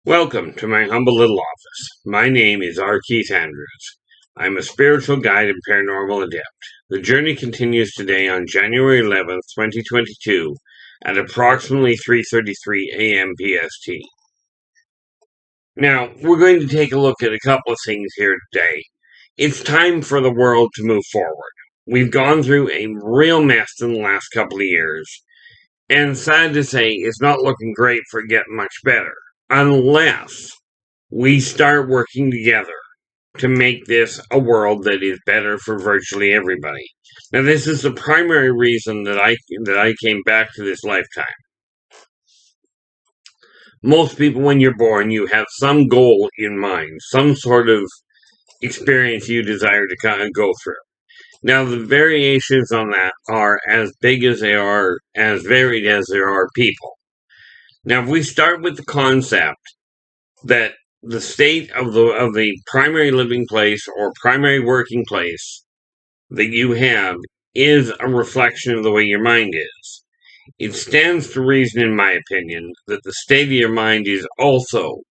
Welcome to my humble little office. My name is R. Keith Andrews. I'm a spiritual guide and paranormal adept. The journey continues today on January 11th, 2022 at approximately 3:33 a.m. PST. Now, we're going to take a look at a couple of things here today. It's time for the world to move forward. We've gone through a real mess in the last couple of years, and sad to say, it's not looking great for getting much better. Unless we start working together to make this a world that is better for virtually everybody. Now, this is the primary reason that I came back to this lifetime. Most people, when you're born, you have some goal in mind, some sort of experience you desire to kind of go through. Now, the variations on that are as big as they are, as varied as there are people. Now, if we start with the concept that the state of the primary living place or primary working place that you have is a reflection of the way your mind is. It stands to reason, in my opinion, that the state of your mind is also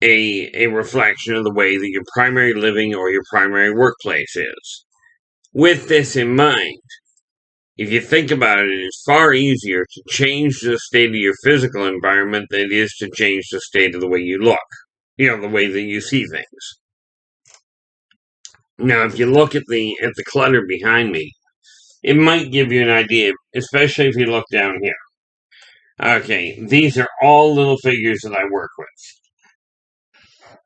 a reflection of the way that your primary living or your primary workplace is. With this in mind, if you think about it, it's far easier to change the state of your physical environment than it is to change the state of the way you look. The way that you see things. Now, if you look at the clutter behind me, it might give you an idea, especially if you look down here. Okay, these are all little figures that I work with.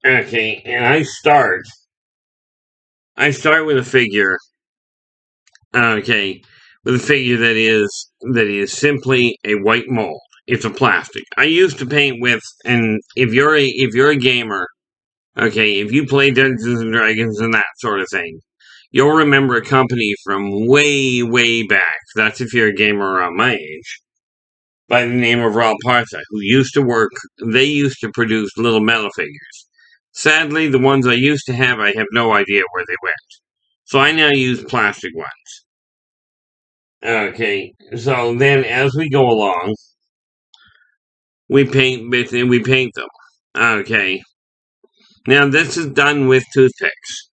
Okay, and I start with a figure. Okay, with a figure that is simply a white mold. It's a plastic. I used to paint with, and if you're a gamer, okay, if you play Dungeons and Dragons and that sort of thing, you'll remember a company from way, way back. That's if you're a gamer around my age, by the name of Rob Partha, who used to work. They used to produce little metal figures. Sadly, the ones I used to have, I have no idea where they went. So I now use plastic ones. Okay, so then as we go along, we paint them. Okay. Now this is done with toothpicks.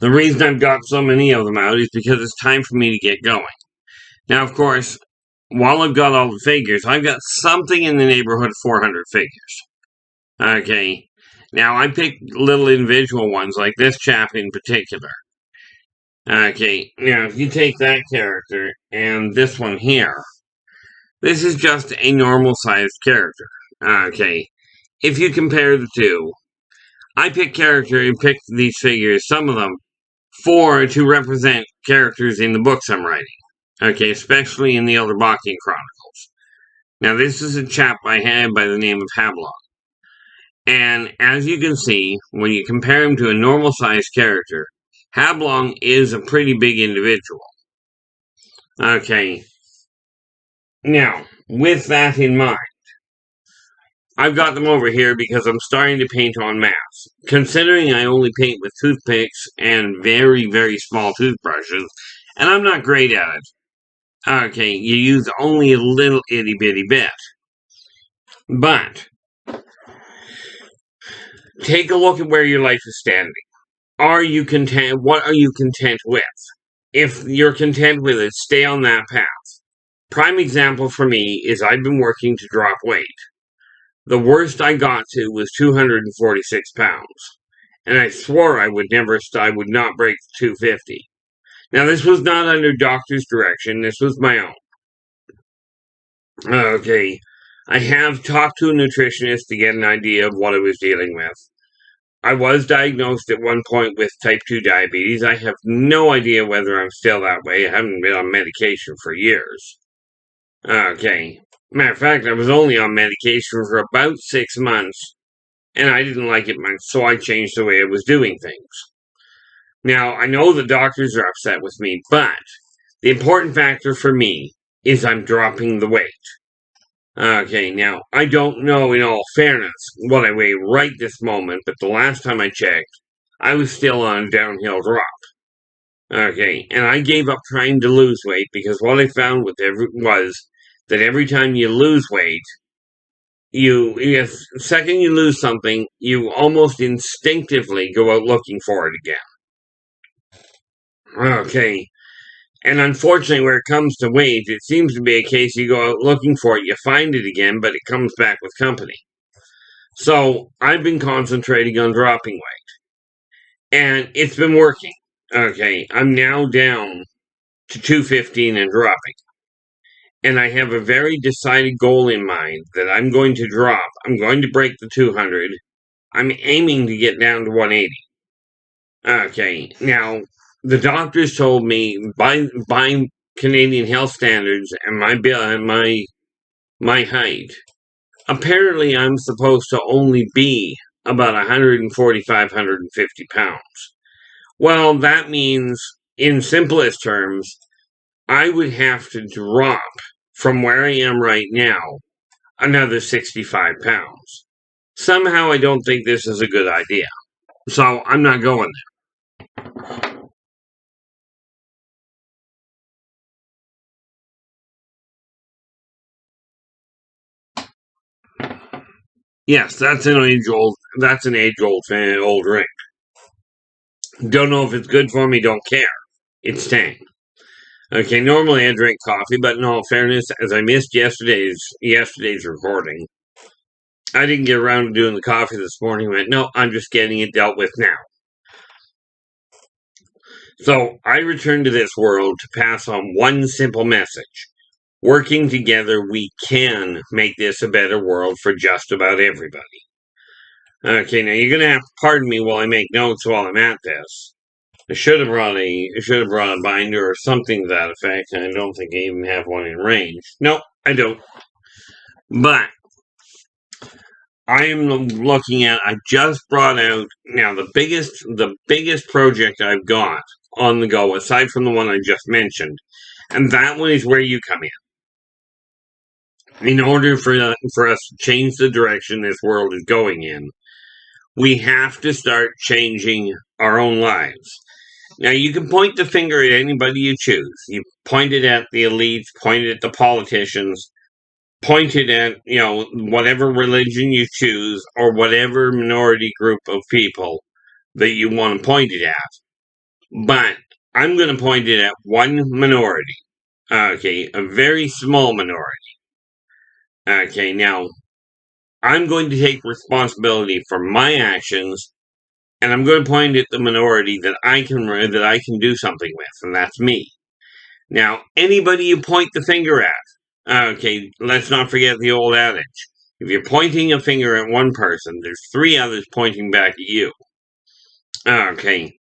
The reason I've got so many of them out is because it's time for me to get going. Now, of course, while I've got all the figures, I've got something in the neighborhood of 400 figures. Okay. Now, I picked little individual ones, like this chap in particular. Okay. Now, if you take that character and this one here, this is just a normal-sized character. Okay. If you compare the two, I picked these figures, some of them, to represent characters in the books I'm writing. Okay, especially in the Yldrbac Chronicles. Now, this is a chap I had by the name of Hablon. And as you can see, when you compare him to a normal-sized character, Hablon is a pretty big individual. Okay. Now, with that in mind, I've got them over here because I'm starting to paint en masse. Considering I only paint with toothpicks and very, very small toothbrushes, and I'm not great at it. Okay, you use only a little itty-bitty bit. But, take a look at where your life is standing. Are you content? What are you content with? If you're content with it, stay on that path. Prime example for me is I've been working to drop weight. The worst I got to was 246 pounds. And I swore I would not break 250. Now, this was not under doctor's direction. This was my own. Okay. I have talked to a nutritionist to get an idea of what I was dealing with. I was diagnosed at one point with type 2 diabetes. I have no idea whether I'm still that way. I haven't been on medication for years. Okay. Matter of fact, I was only on medication for about 6 months, and I didn't like it much, so I changed the way I was doing things. Now, I know the doctors are upset with me, but the important factor for me is I'm dropping the weight. Okay, now, I don't know, in all fairness, what I weigh right this moment, but the last time I checked, I was still on a downhill drop. Okay, and I gave up trying to lose weight because what I found was that every time you lose weight, if the second you lose something, you almost instinctively go out looking for it again. Okay. And unfortunately, where it comes to wage, it seems to be a case you go out looking for it, you find it again, but it comes back with company. So I've been concentrating on dropping weight, and it's been working. Okay, I'm now down to 215 and dropping. And I have a very decided goal in mind that I'm going to drop. I'm going to break the 200. I'm aiming to get down to 180. Okay, now the doctors told me by Canadian health standards and my height, apparently I'm supposed to only be about 145, 150 pounds. Well, that means, in simplest terms, I would have to drop from where I am right now another 65 pounds. Somehow I don't think this is a good idea. So I'm not going there. Yes, that's an age-old old drink. Don't know if it's good for me, don't care. It's tang. Okay, normally I drink coffee, but in all fairness, as I missed yesterday's recording, I didn't get around to doing the coffee this morning. I went, no, I'm just getting it dealt with now. So I returned to this world to pass on one simple message. Working together, we can make this a better world for just about everybody. Okay, now you're gonna have to pardon me while I make notes while I'm at this. I should have brought a binder or something to that effect, and I don't think I even have one in range. Nope, I don't. But I am looking at. I just brought out now the biggest project I've got on the go, aside from the one I just mentioned, and that one is where you come in. In order for us to change the direction this world is going in, we have to start changing our own lives. Now, you can point the finger at anybody you choose. You point it at the elites, point it at the politicians, point it at, whatever religion you choose or whatever minority group of people that you want to point it at. But I'm going to point it at one minority. Okay, a very small minority. Okay, now, I'm going to take responsibility for my actions, and I'm going to point at the minority that I can do something with, and that's me. Now, anybody you point the finger at, okay, let's not forget the old adage. If you're pointing a finger at one person, there's three others pointing back at you. Okay.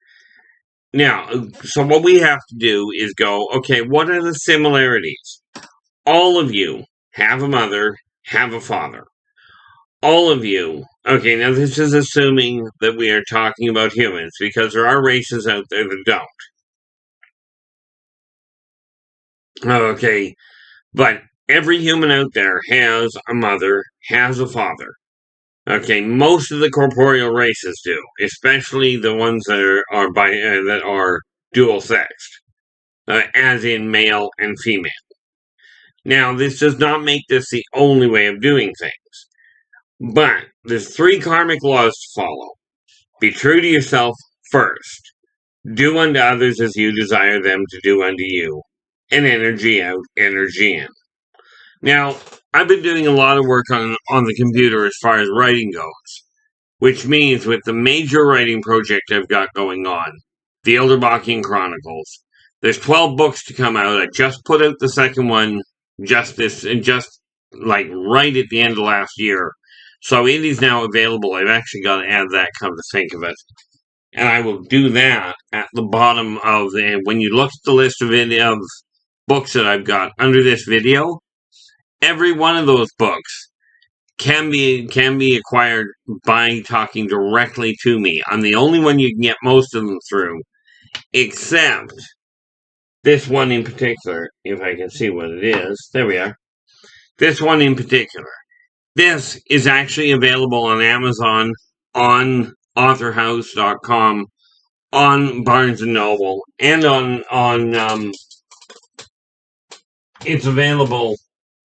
Now, so what we have to do is go, okay, what are the similarities? All of you have a mother, have a father. All of you, okay, now this is assuming that we are talking about humans, because there are races out there that don't. Okay, but every human out there has a mother, has a father. Okay, most of the corporeal races do, especially the ones that are dual sexed, as in male and female. Now, this does not make this the only way of doing things, but there's three karmic laws to follow. Be true to yourself first. Do unto others as you desire them to do unto you. And energy out, energy in. Now, I've been doing a lot of work on the computer as far as writing goes, which means with the major writing project I've got going on, the Yldrbac Chronicles, there's 12 books to come out. I just put out the second one just like right at the end of last year. So it is now available. I've actually got to add that, come to think of it. And I will do that at the bottom of when you look at the list of books that I've got under this video, every one of those books can be acquired by talking directly to me. I'm the only one you can get most of them through, except this one in particular, if I can see what it is. There we are. This one in particular. This is actually available on Amazon, on authorhouse.com, on Barnes & Noble, and on it's available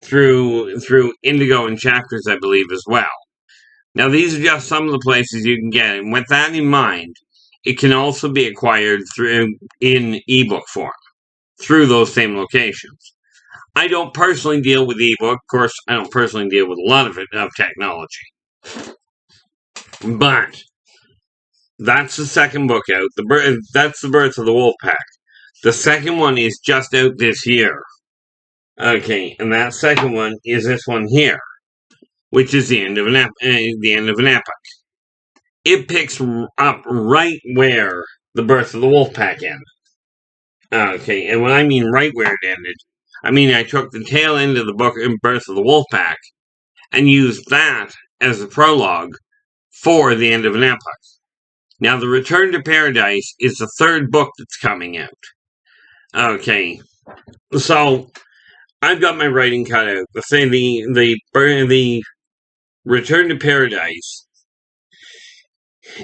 through Indigo and Chapters, I believe, as well. Now, these are just some of the places you can get it. And with that in mind, it can also be acquired in ebook form through those same locations. I don't personally deal with ebook. Of course, I don't personally deal with a lot of technology. But that's the second book out. That's The Birth of the Wolfpack. The second one is just out this year. Okay, and that second one is this one here, which is the end of an epoch. It picks up right where The Birth of the Wolfpack ended. Okay, and when I mean right where it ended, I mean I took the tail end of the book in Birth of the Wolfpack and used that as the prologue for the end of an epoch. Now, The Return to Paradise is the third book that's coming out. Okay, so I've got my writing cut out. The Return to Paradise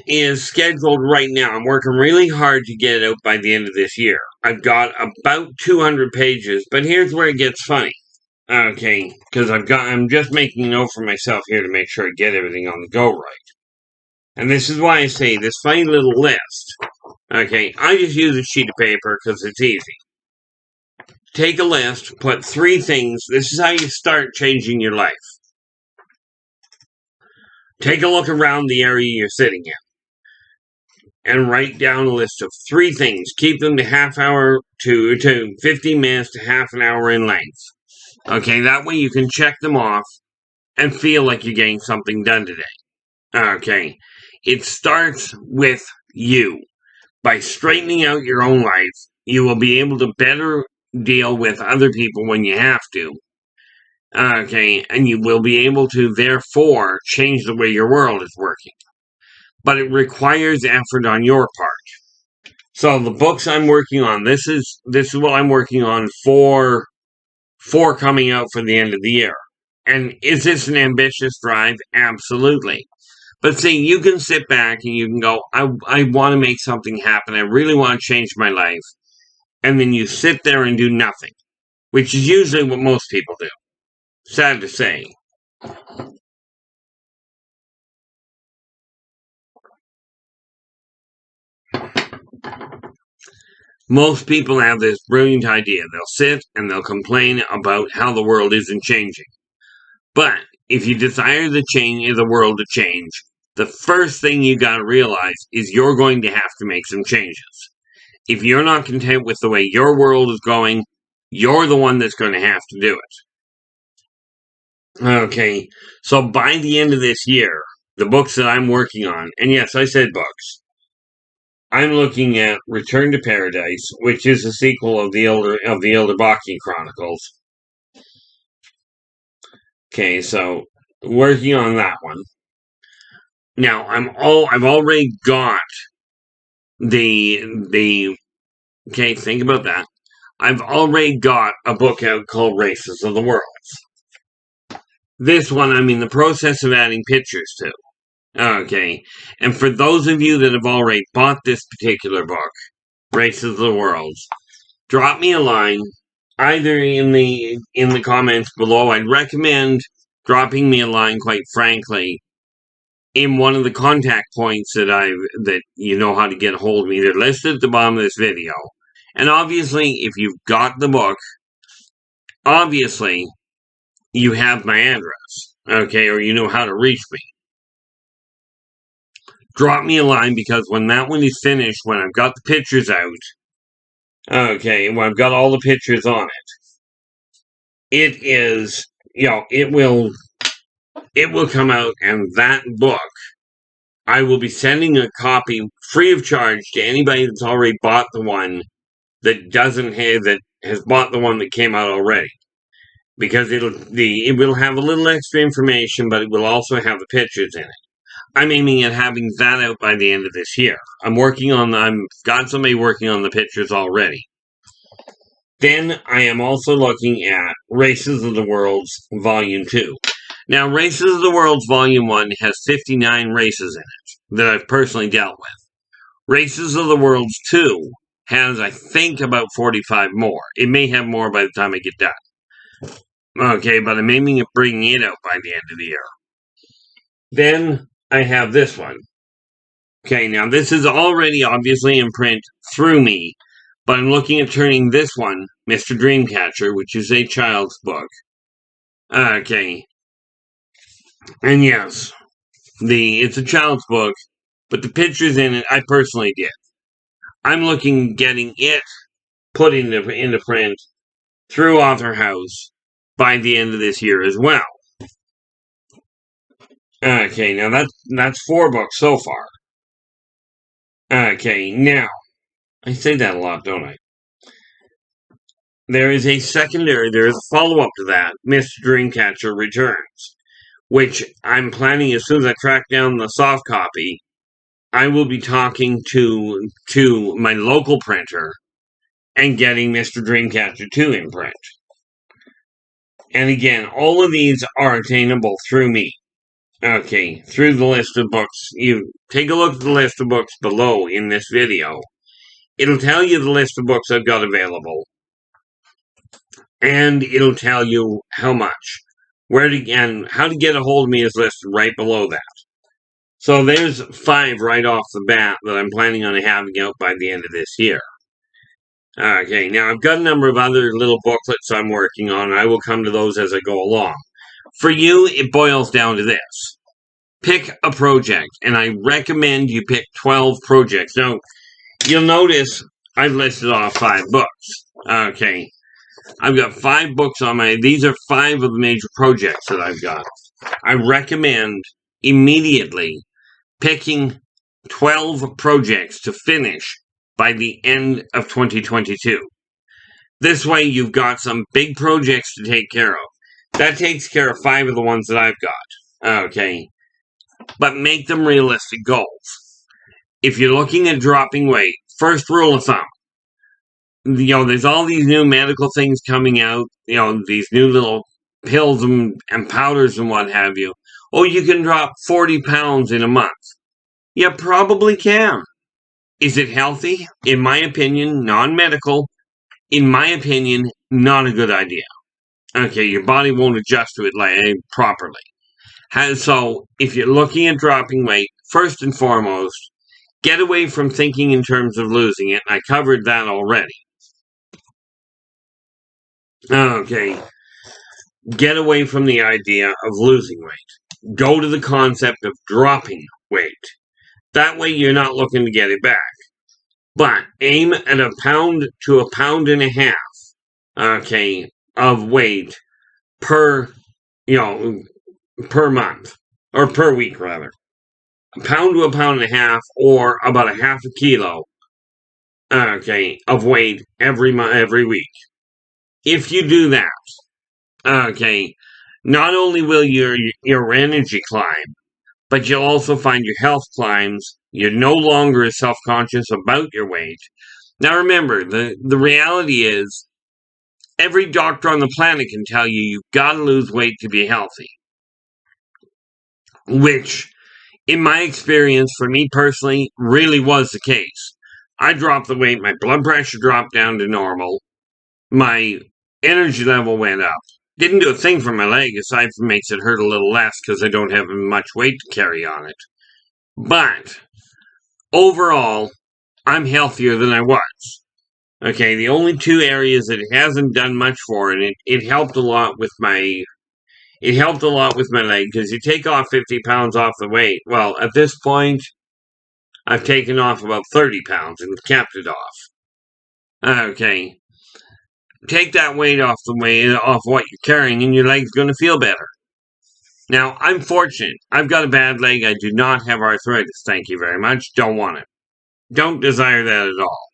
is scheduled right now. I'm working really hard to get it out by the end of this year. I've got about 200 pages, but here's where it gets funny. Okay, because I'm just making a note for myself here to make sure I get everything on the go right. And this is why I say this funny little list. Okay, I just use a sheet of paper because it's easy. Take a list, put 3 things. This is how you start changing your life. Take a look around the area you're sitting in and write down a list of 3 things. Keep them to half hour to 15 minutes to half an hour in length. Okay, that way you can check them off and feel like you're getting something done today. Okay, it starts with you. By straightening out your own life, you will be able to better deal with other people when you have to. Okay, and you will be able to, therefore, change the way your world is working. But it requires effort on your part. So the books I'm working on, this is what I'm working on for coming out for the end of the year. And is this an ambitious drive? Absolutely. But see, you can sit back and you can go, I want to make something happen. I really want to change my life. And then you sit there and do nothing, which is usually what most people do. Sad to say. Most people have this brilliant idea. They'll sit and they'll complain about how the world isn't changing. But if you desire the world to change, the first thing you got to realize is you're going to have to make some changes. If you're not content with the way your world is going, you're the one that's going to have to do it. Okay, so by the end of this year, the books that I'm working on, and yes, I said books, I'm looking at Return to Paradise, which is a sequel of the Yldrbac Chronicles. Okay, so working on that one. Now I've already got the okay, think about that. I've already got a book out called Races of the Worlds. This one, I'm in the process of adding pictures to. Okay, and for those of you that have already bought this particular book, Races of the Worlds, drop me a line either in the comments below. I'd recommend dropping me a line, quite frankly, in one of the contact points that you know how to get a hold of me. They're listed at the bottom of this video. And obviously, if you've got the book, obviously, you have my address, okay, or you know how to reach me. Drop me a line, because when that one is finished, when I've got the pictures out, okay, when I've got all the pictures on it, it is, it will come out, and that book, I will be sending a copy free of charge to anybody that's already bought the one that has bought the one that came out already. Because it will have a little extra information, but it will also have the pictures in it. I'm aiming at having that out by the end of this year. I've got somebody working on the pictures already. Then I am also looking at Races of the Worlds Volume 2. Now, Races of the Worlds Volume 1 has 59 races in it that I've personally dealt with. Races of the Worlds 2 has, I think, about 45 more. It may have more by the time I get done. Okay, but I'm aiming at bringing it out by the end of the year. Then I have this one. Okay, now this is already obviously in print through me, but I'm looking at turning this one, Mr. Dreamcatcher, which is a child's book. Okay, and yes, it's a child's book, but the pictures in it I personally did. I'm looking at getting it put into print through Author House by the end of this year as well. Okay, now that's 4 books so far. Okay, now I say that a lot, don't I? There is a follow-up to that, Mr. Dreamcatcher Returns, which I'm planning as soon as I track down the soft copy, I will be talking to my local printer and getting Mr. Dreamcatcher 2 in print. And again, all of these are attainable through me. Okay, through the list of books. You take a look at the list of books below in this video. It'll tell you the list of books I've got available. And it'll tell you how much. And how to get a hold of me is listed right below that. So there's 5 right off the bat that I'm planning on having out by the end of this year. Okay, now I've got a number of other little booklets I'm working on. I will come to those as I go along. For you, it boils down to this. Pick a project, and I recommend you pick 12 projects. Now, you'll notice I've listed off 5 books. Okay, I've got 5 books on these are 5 of the major projects that I've got. I recommend immediately picking 12 projects to finish by the end of 2022. This way you've got some big projects to take care of. That takes care of 5 of the ones that I've got. Okay. But make them realistic goals. If you're looking at dropping weight, first rule of thumb, there's all these new medical things coming out, these new little pills and powders and what have you. Oh, you can drop 40 pounds in a month. You probably can. Is it healthy? In my opinion, non-medical, in my opinion, not a good idea. Okay, your body won't adjust to it properly. So, if you're looking at dropping weight, first and foremost, get away from thinking in terms of losing it. I covered that already. Okay, get away from the idea of losing weight. Go to the concept of dropping weight. That way you're not looking to get it back. But aim at 1 pound to 1.5 pounds, okay, of weight per month, or per week rather. 1 pound to 1.5 pounds, or about 1/2 kilo, okay, of weight every week. If you do that, okay, not only will your energy climb, but you'll also find your health climbs. You're no longer as self-conscious about your weight. Now remember, the reality is, every doctor on the planet can tell you you've got to lose weight to be healthy. Which, in my experience, for me personally, really was the case. I dropped the weight, my blood pressure dropped down to normal, my energy level went up. Didn't do a thing for my leg, aside from makes it hurt a little less because I don't have much weight to carry on it. But, overall, I'm healthier than I was. Okay, the only 2 areas that it hasn't done much for, and it helped a lot with my leg, because you take off 50 pounds off the weight. Well, at this point, I've taken off about 30 pounds and kept it off. Okay. Take that weight off what you're carrying, and your leg's going to feel better. Now, I'm fortunate. I've got a bad leg. I do not have arthritis. Thank you very much. Don't want it. Don't desire that at all.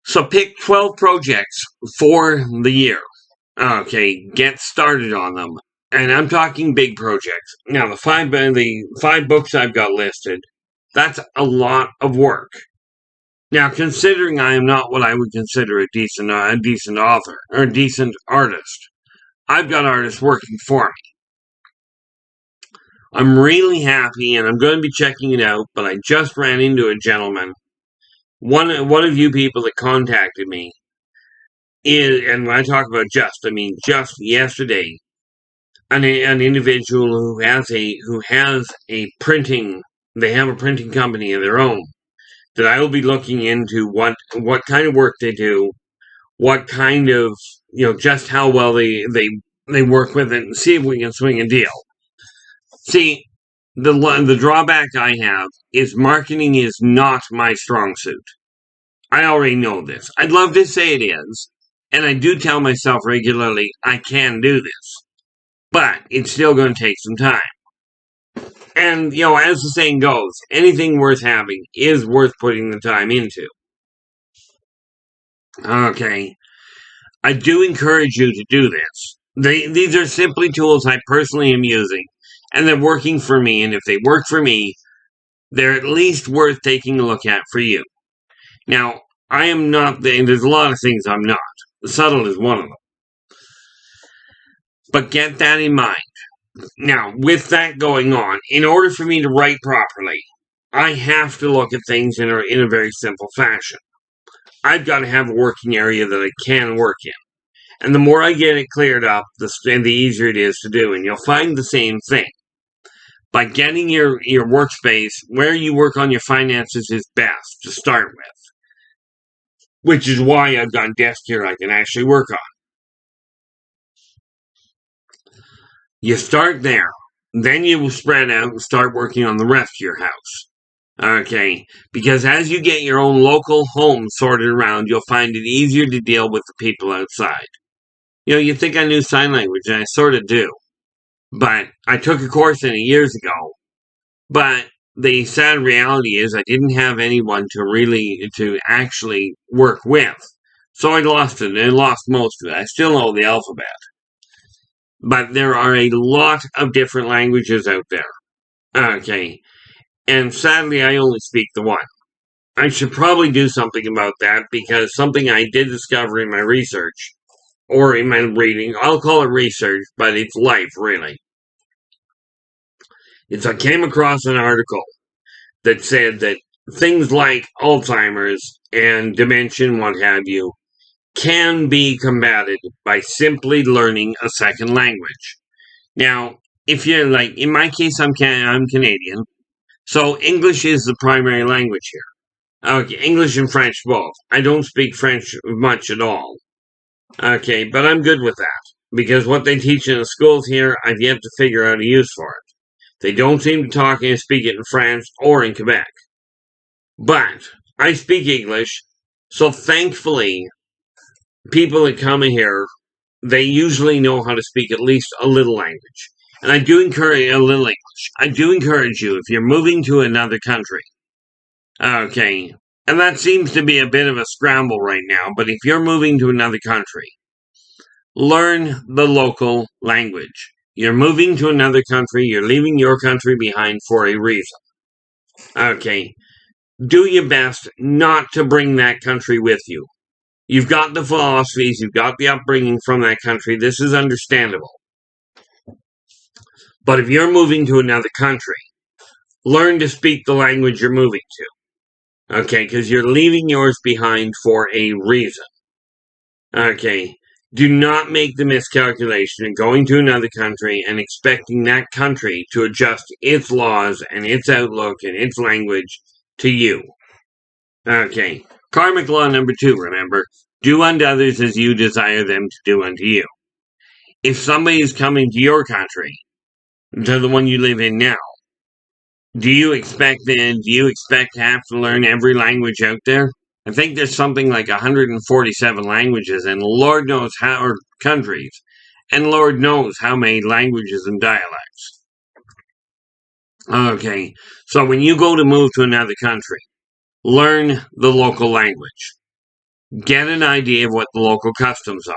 So pick 12 projects for the year. Okay, get started on them. And I'm talking big projects. Now, the 5 books I've got listed, that's a lot of work. Now, considering I am not what I would consider a decent author, or a decent artist, I've got artists working for me. I'm really happy, and I'm going to be checking it out, but I just ran into a gentleman, one of you people that contacted me, and when I talk about just, I mean just yesterday, an individual who has a printing, they have a printing company of their own, that I will be looking into what kind of work they do, what kind of, just how well they work with it, and see if we can swing a deal. See, the drawback I have is marketing is not my strong suit. I already know this. I'd love to say it is, and I do tell myself regularly I can do this, but it's still going to take some time. And, as the saying goes, anything worth having is worth putting the time into. Okay. I do encourage you to do this. These are simply tools I personally am using, and they're working for me, and if they work for me, they're at least worth taking a look at for you. Now, I am not, there's a lot of things I'm not. Subtle is one of them. But get that in mind. Now, with that going on, in order for me to write properly, I have to look at things in a very simple fashion. I've got to have a working area that I can work in. And the more I get it cleared up, the easier it is to do. And you'll find the same thing. By getting your workspace where you work on your finances is best to start with. Which is why I've got a desk here I can actually work on. You start there. Then you will spread out and start working on the rest of your house. Okay, because as you get your own local home sorted around, you'll find it easier to deal with the people outside. You think I knew sign language, and I sort of do. But I took a course in it years ago. But the sad reality is I didn't have anyone to actually work with. So I lost it, and I lost most of it. I still know the alphabet. But there are a lot of different languages out there. Okay. And sadly, I only speak the one. I should probably do something about that, because something I did discover in my research, or in my reading, I'll call it research, but it's life, really. I came across an article that said that things like Alzheimer's and dementia and what have you can be combated by simply learning a second language. Now, if you're like, in my case, I'm Canadian, so English is the primary language here. Okay, English and French both. I don't speak French much at all. Okay, but I'm good with that, because what they teach in the schools here, I've yet to figure out a use for it. They don't seem to talk and speak it in France or in Quebec. But I speak English, so thankfully, people that come here, they usually know how to speak at least a little language. And I do encourage a little English. I do encourage you, if you're moving to another country, okay, and that seems to be a bit of a scramble right now, but if you're moving to another country, learn the local language. You're moving to another country, you're leaving your country behind for a reason. Okay, do your best not to bring that country with you. You've got the philosophies, you've got the upbringing from that country, this is understandable. But if you're moving to another country, learn to speak the language you're moving to. Okay, because you're leaving yours behind for a reason. Okay, do not make the miscalculation of going to another country and expecting that country to adjust its laws and its outlook and its language to you. Okay, karmic law number 2, remember, do unto others as you desire them to do unto you. If somebody is coming to your country, to the one you live in now, do you expect to have to learn every language out there? I think there's something like 147 languages, and Lord knows how countries, and Lord knows how many languages and dialects. Okay, so when you go to move to another country, learn the local language. Get an idea of what the local customs are.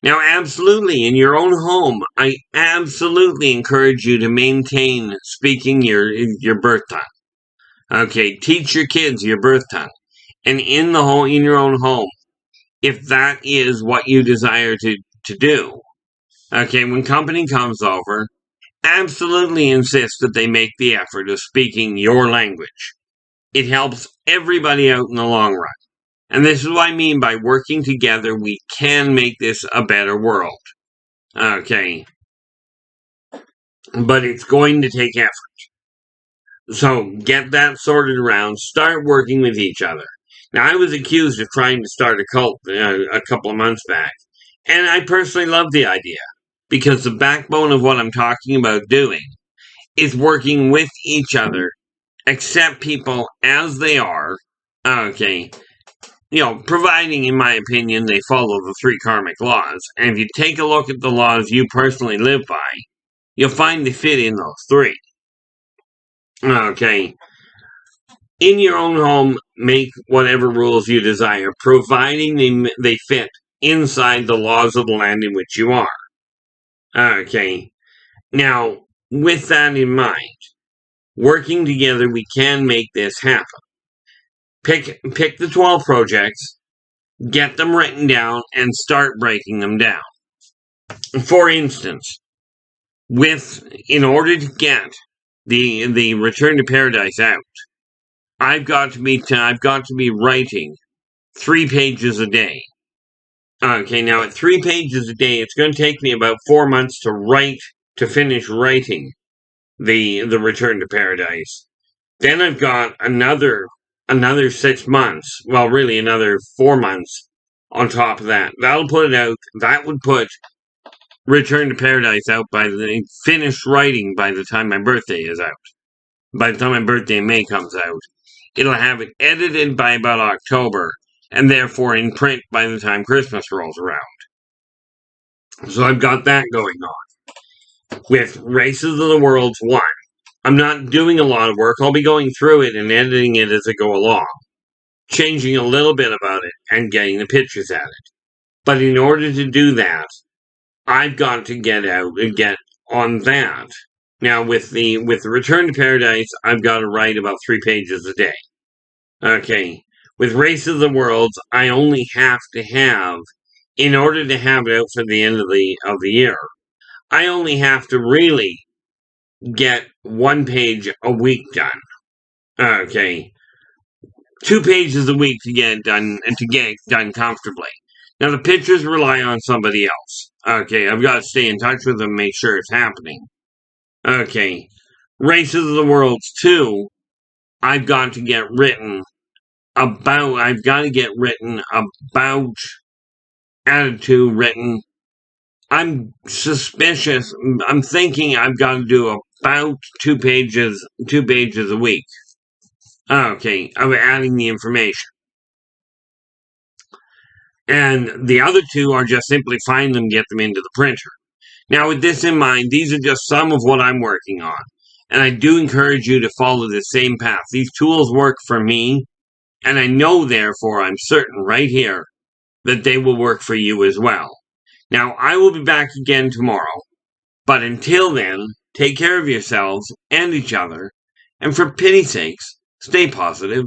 Now, absolutely, in your own home, I absolutely encourage you to maintain speaking your birth tongue. Okay, teach your kids your birth tongue. And in your own home, if that is what you desire to do, okay, when company comes over, absolutely insist that they make the effort of speaking your language. It helps everybody out in the long run. And this is what I mean by working together, we can make this a better world. Okay. But it's going to take effort. So get that sorted around. Start working with each other. Now, I was accused of trying to start a cult a couple of months back. And I personally love the idea. Because the backbone of what I'm talking about doing is working with each other. Accept people as they are. Okay. Providing, in my opinion, they follow the 3 karmic laws. And if you take a look at the laws you personally live by, you'll find they fit in those 3. Okay. In your own home, make whatever rules you desire, providing they fit inside the laws of the land in which you are. Okay. Now, with that in mind, working together, we can make this happen. Pick the 12 projects, get them written down, and start breaking them down. For instance, in order to get the Return to Paradise out, I've got to be writing 3 pages a day. Okay, now at 3 pages a day, it's going to take me about 4 months to finish writing the Return to Paradise. Then I've got another 6 months. Well, really another 4 months on top of that. That'll put it out. That would put Return to Paradise out finished writing by the time my birthday is out. By the time my birthday in May comes out. It'll have it edited by about October, and therefore in print by the time Christmas rolls around. So I've got that going on. With Races of the Worlds 1, I'm not doing a lot of work. I'll be going through it and editing it as I go along, changing a little bit about it and getting the pictures at it. But in order to do that, I've got to get on that. Now, with the Return to Paradise, I've got to write about 3 pages a day. Okay. With Race of the Worlds, I only have to have, in order to have it out for the end of the year, I only have to really get 1 page a week done. Okay. 2 pages a week to get it done comfortably. Now, the pictures rely on somebody else. Okay, I've got to stay in touch with them, make sure it's happening. Okay. Races of the Worlds 2, I've got to get written about, attitude written. I'm suspicious. I'm thinking I've got to do about 2 pages a week. Okay, of adding the information. And the other 2 are just simply find them, get them into the printer. Now, with this in mind, these are just some of what I'm working on. And I do encourage you to follow the same path. These tools work for me, and I know, therefore, I'm certain right here that they will work for you as well. Now, I will be back again tomorrow, but until then, take care of yourselves and each other, and for pity's sakes, stay positive